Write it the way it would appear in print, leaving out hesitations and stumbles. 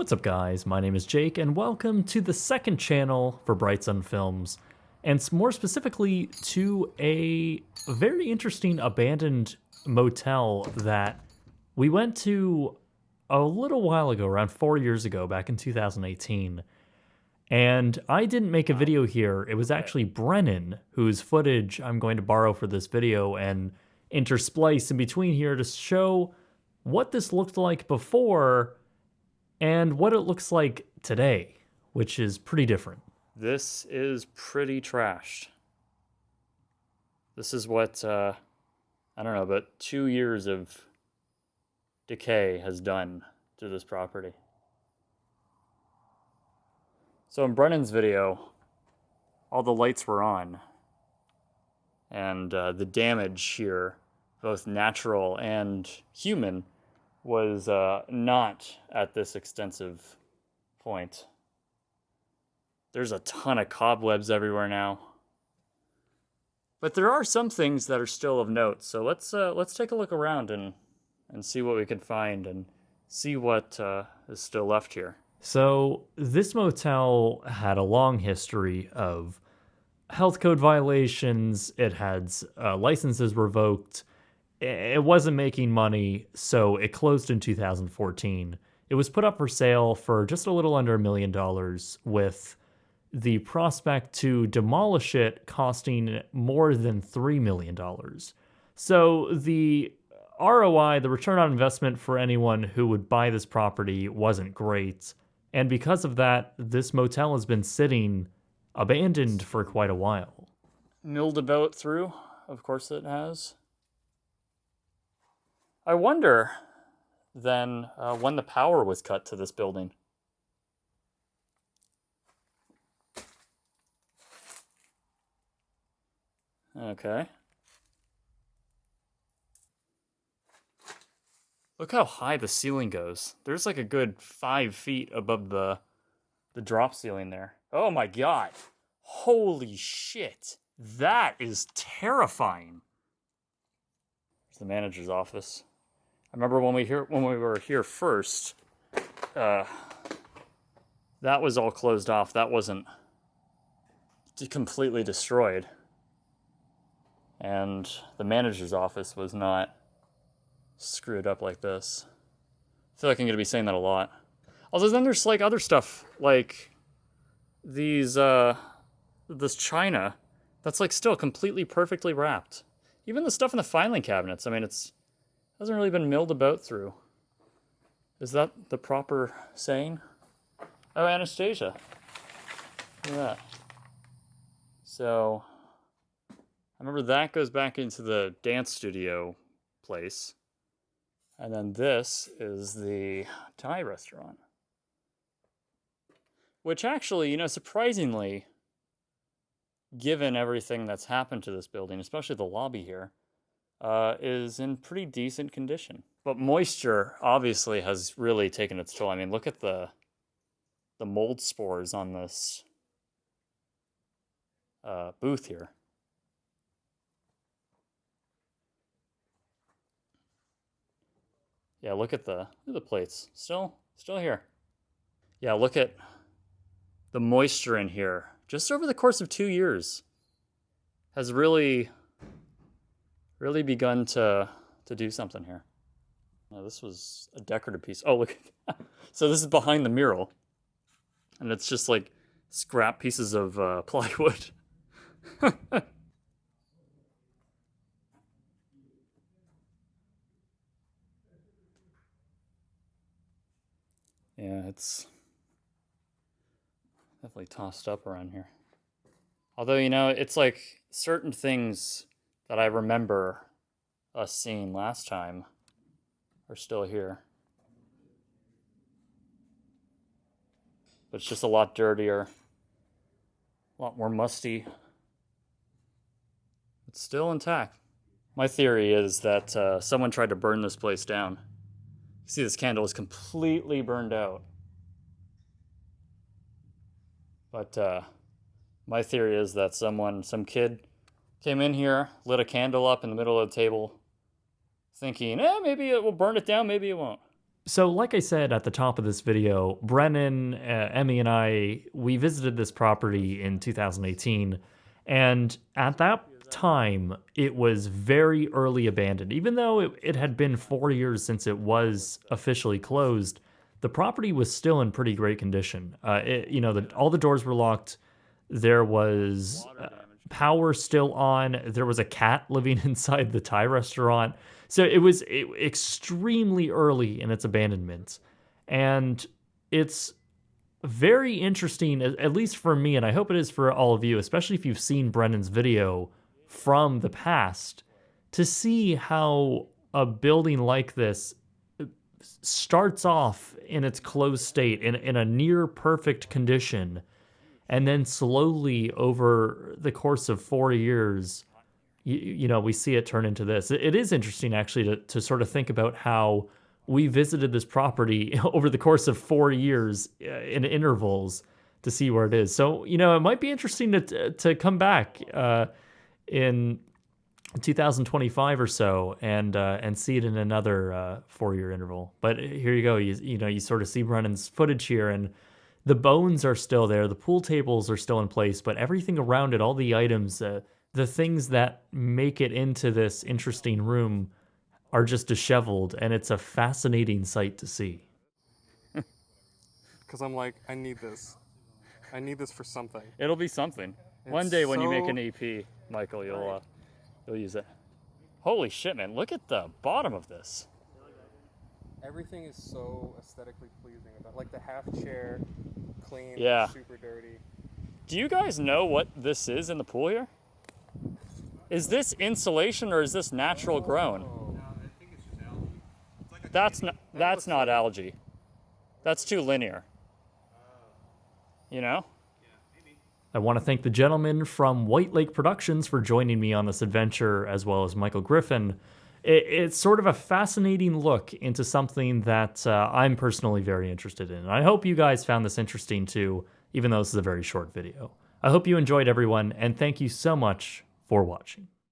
What's up, guys? My name is Jake, and welcome to the second channel for BrightSunFilms, and more specifically to a very interesting abandoned motel that we went to a little while ago, around 4 years ago, back in 2018. And I didn't make a video here. It was actually Brennan, whose footage I'm going to borrow for this video and intersplice in between here to show what this looked like before and what it looks like today, which is pretty different. This is pretty trashed. This is what, I don't know, but 2 years of decay has done to this property. So in Brennan's video, all the lights were on, and the damage here, both natural and human, was not at this extensive point. There's a ton of cobwebs everywhere now. But there are some things that are still of note, so let's take a look around and see what we can find and see what is still left here. So this motel had a long history of health code violations. It had licenses revoked. It wasn't making money, so it closed in 2014. It was put up for sale for just a little under $1 million, with the prospect to demolish it costing more than $3 million. So the ROI, the return on investment for anyone who would buy this property, wasn't great. And because of that, this motel has been sitting abandoned for quite a while. Milled about through, of course it has. I wonder, then, when the power was cut to this building. Okay. Look how high the ceiling goes. There's like a good 5 feet above the drop ceiling there. Oh my god. Holy shit. That is terrifying. There's the manager's office. I remember when we were here first, that was all closed off. That wasn't completely destroyed. And the manager's office was not screwed up like this. I feel like I'm going to be saying that a lot. Also, then there's like other stuff, like these, this china that's like still completely perfectly wrapped. Even the stuff in the filing cabinets, I mean, hasn't really been milled about through. Is that the proper saying? Oh, Anastasia. Look at that. So, I remember that goes back into the dance studio place. And then this is the Thai restaurant. Which actually, you know, surprisingly, given everything that's happened to this building, especially the lobby here, is in pretty decent condition. But moisture obviously has really taken its toll. I mean, look at the mold spores on this booth here. Yeah, look at the plates. Still here. Yeah, look at the moisture in here. Just over the course of 2 years has really begun to do something here. Now, this was a decorative piece. Oh, look. So this is behind the mural. And it's just like scrap pieces of plywood. Yeah, it's definitely tossed up around here. Although, you know, it's like certain things that I remember us seeing last time are still here. But it's just a lot dirtier, a lot more musty. It's still intact. My theory is that someone tried to burn this place down. You see, this candle is completely burned out. But my theory is that some kid came in here, lit a candle up in the middle of the table, thinking, maybe it will burn it down, maybe it won't. So, like I said at the top of this video, Brennan, Emmy, and I, we visited this property in 2018. And at that time, it was very early abandoned. Even though it had been 4 years since it was officially closed, the property was still in pretty great condition. All the doors were locked. There was power still on. There was a cat living inside the Thai restaurant. So it was extremely early in its abandonment. And it's very interesting, at least for me, and I hope it is for all of you, especially if you've seen Brennan's video from the past, to see how a building like this starts off in its closed state, in a near perfect condition, and then slowly over the course of 4 years, we see it turn into this. It is interesting actually to sort of think about how we visited this property over the course of 4 years in intervals to see where it is. So, it might be interesting to come back in 2025 or so and see it in another 4 year interval. But here you go. You sort of see Brennan's footage here, and the bones are still there. The pool tables are still in place, but everything around it, all the items, the things that make it into this interesting room are just disheveled, and it's a fascinating sight to see. Because I'm like, I need this. I need this for something. It'll be something. One day when you make an EP, Michael, you'll use it. Holy shit, man! Look at the bottom of this. Everything is so aesthetically pleasing about, like the half chair, clean, Yeah. super dirty. Do you guys know what this is in the pool here? Is this insulation or is this natural grown? Oh. I think it's just algae. It's like a That's not algae. That's too linear. You know? yeah, maybe. I want to thank the gentleman from White Lake Productions for joining me on this adventure, as well as Michael Griffin. It's sort of a fascinating look into something that I'm personally very interested in. I hope you guys found this interesting too, even though this is a very short video. I hope you enjoyed, everyone, and thank you so much for watching.